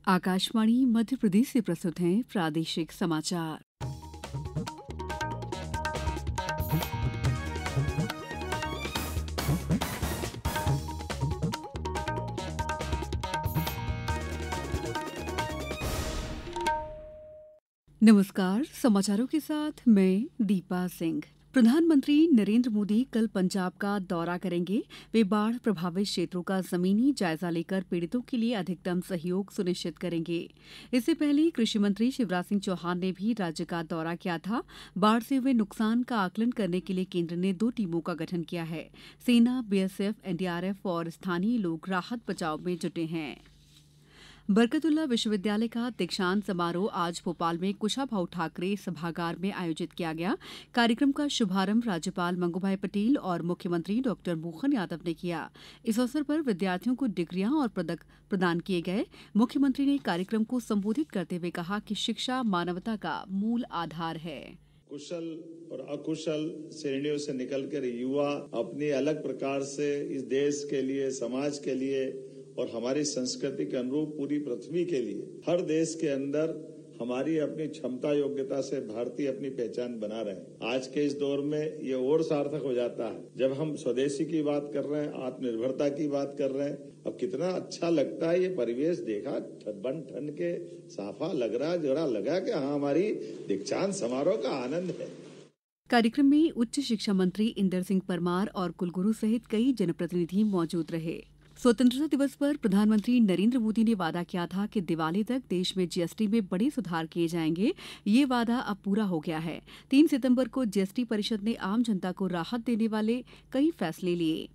आकाशवाणी मध्य प्रदेश से प्रस्तुत हैं प्रादेशिक समाचार। नमस्कार, समाचारों के साथ मैं दीपा सिंह। प्रधानमंत्री नरेंद्र मोदी कल पंजाब का दौरा करेंगे। वे बाढ़ प्रभावित क्षेत्रों का जमीनी जायजा लेकर पीड़ितों के लिए अधिकतम सहयोग सुनिश्चित करेंगे। इससे पहले कृषि मंत्री शिवराज सिंह चौहान ने भी राज्य का दौरा किया था। बाढ़ से हुए नुकसान का आकलन करने के लिए केंद्र ने 2 टीमों का गठन किया है। सेना, बीएसएफ, एनडीआरएफ और स्थानीय लोग राहत बचाव में जुटे हैं। बरकतुल्ला विश्वविद्यालय का दीक्षांत समारोह आज भोपाल में कुशाभाऊ ठाकरे सभागार में आयोजित किया गया। कार्यक्रम का शुभारंभ राज्यपाल मंगूभाई पटेल और मुख्यमंत्री डॉ मोहन यादव ने किया। इस अवसर पर विद्यार्थियों को डिग्रियां और पदक प्रदान किए गए। मुख्यमंत्री ने कार्यक्रम को संबोधित करते हुए कहा कि शिक्षा मानवता का मूल आधार है। कुशल और अकुशल श्रेणियों से निकलकर युवा अपनी अलग प्रकार से इस देश के लिए, समाज के लिए और हमारी संस्कृति के अनुरूप पूरी पृथ्वी के लिए हर देश के अंदर हमारी अपनी क्षमता योग्यता से भारतीय अपनी पहचान बना रहे हैं। आज के इस दौर में ये और सार्थक हो जाता है जब हम स्वदेशी की बात कर रहे हैं, आत्मनिर्भरता की बात कर रहे हैं। अब कितना अच्छा लगता है ये परिवेश देखा, बन ठन के साफा लग रहा, जरा लगा कि हाँ, हमारी दीक्षांत समारोह का आनंद है। कार्यक्रम में उच्च शिक्षा मंत्री इंदर सिंह परमार और कुलगुरु सहित कई जनप्रतिनिधि मौजूद रहे। स्वतंत्रता दिवस पर प्रधानमंत्री नरेंद्र मोदी ने वादा किया था कि दिवाली तक देश में जीएसटी में बड़े सुधार किए जाएंगे। ये वादा अब पूरा हो गया है। 3 सितंबर को जीएसटी परिषद ने आम जनता को राहत देने वाले कई फैसले लिए।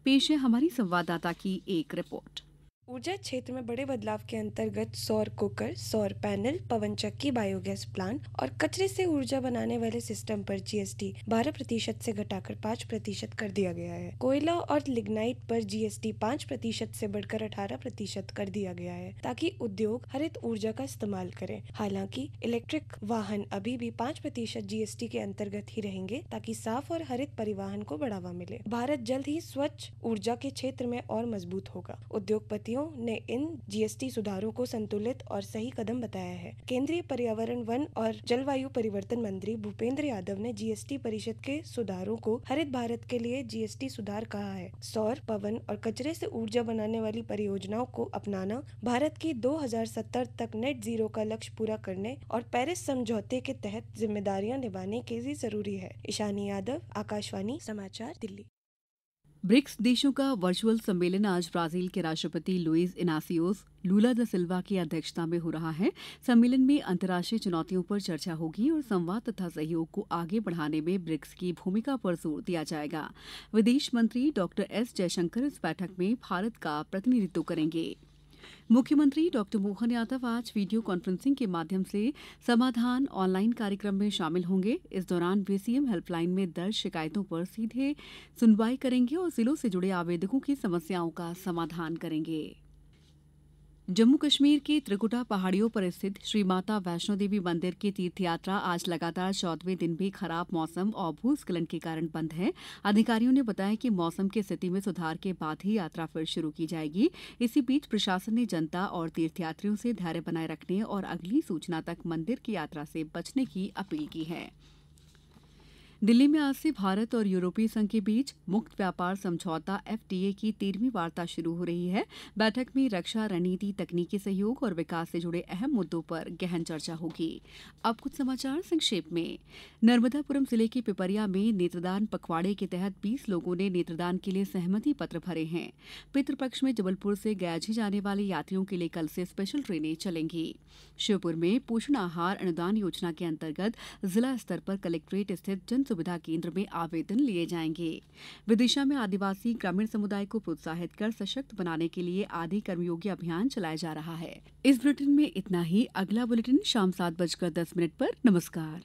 पेश है हमारी संवाददाता की एक रिपोर्ट। ऊर्जा क्षेत्र में बड़े बदलाव के अंतर्गत सौर कुकर, सौर पैनल, पवन चक्की, बायोगैस प्लांट और कचरे से ऊर्जा बनाने वाले सिस्टम पर जीएसटी 12% से घटाकर 5% कर दिया गया है। कोयला और लिग्नाइट पर जीएसटी 5% से बढ़कर 18% कर दिया गया है, ताकि उद्योग हरित ऊर्जा का इस्तेमाल करें। हालांकि इलेक्ट्रिक वाहन अभी भी 5% जीएसटी के अंतर्गत ही रहेंगे, ताकि साफ और हरित परिवहन को बढ़ावा मिले। भारत जल्द ही स्वच्छ ऊर्जा के क्षेत्र में और मजबूत होगा। उद्योगपतियों ने इन जीएसटी सुधारों को संतुलित और सही कदम बताया है। केंद्रीय पर्यावरण, वन और जलवायु परिवर्तन मंत्री भूपेंद्र यादव ने जीएसटी परिषद के सुधारों को हरित भारत के लिए जीएसटी सुधार कहा है। सौर, पवन और कचरे से ऊर्जा बनाने वाली परियोजनाओं को अपनाना भारत की 2070 तक नेट जीरो का लक्ष्य पूरा करने और पेरिस समझौते के तहत जिम्मेदारियां निभाने के लिए जरूरी है। ईशानी यादव, आकाशवाणी समाचार, दिल्ली। ब्रिक्स देशों का वर्चुअल सम्मेलन आज ब्राजील के राष्ट्रपति लुइस इनासियोस लूला दा सिल्वा की अध्यक्षता में हो रहा है। सम्मेलन में अंतर्राष्ट्रीय चुनौतियों पर चर्चा होगी और संवाद तथा सहयोग को आगे बढ़ाने में ब्रिक्स की भूमिका पर जोर दिया जाएगा। विदेश मंत्री डॉक्टर एस जयशंकर इस बैठक में भारत का प्रतिनिधित्व करेंगे। मुख्यमंत्री डॉ मोहन यादव आज वीडियो कॉन्फ्रेंसिंग के माध्यम से समाधान ऑनलाइन कार्यक्रम में शामिल होंगे। इस दौरान वे सीएम हेल्पलाइन में दर्ज शिकायतों पर सीधे सुनवाई करेंगे और जिलों से जुड़े आवेदकों की समस्याओं का समाधान करेंगे। जम्मू कश्मीर के त्रिकुटा पहाड़ियों पर स्थित श्री माता वैष्णो देवी मंदिर की तीर्थयात्रा आज लगातार 14वें दिन भी खराब मौसम और भूस्खलन के कारण बंद है। अधिकारियों ने बताया कि मौसम की स्थिति में सुधार के बाद ही यात्रा फिर शुरू की जाएगी। इसी बीच प्रशासन ने जनता और तीर्थयात्रियों से धैर्य बनाए रखने और अगली सूचना तक मंदिर की यात्रा से बचने की अपील की है। दिल्ली में आज से भारत और यूरोपीय संघ के बीच मुक्त व्यापार समझौता एफटीए की 13वीं वार्ता शुरू हो रही है। बैठक में रक्षा रणनीति, तकनीकी सहयोग और विकास से जुड़े अहम मुद्दों पर गहन चर्चा होगी। अब कुछ समाचार संक्षेप में। नर्मदापुरम जिले के पिपरिया में नेत्रदान पखवाड़े के तहत 20 लोगों ने नेत्रदान के लिए सहमति पत्र भरे हैं। पितृपक्ष में जबलपुर से गयाजी जाने वाले यात्रियों के लिए कल से स्पेशल ट्रेनें चलेंगी। श्योपुर में पोषण आहार अनुदान योजना के अंतर्गत जिला स्तर पर कलेक्ट्रेट स्थित जन सुविधा केंद्र में आवेदन लिए जाएंगे। विदिशा में आदिवासी ग्रामीण समुदाय को प्रोत्साहित कर सशक्त बनाने के लिए आदि कर्मयोगी अभियान चलाया जा रहा है। इस बुलेटिन में इतना ही। अगला बुलेटिन शाम 7:10 पर। नमस्कार।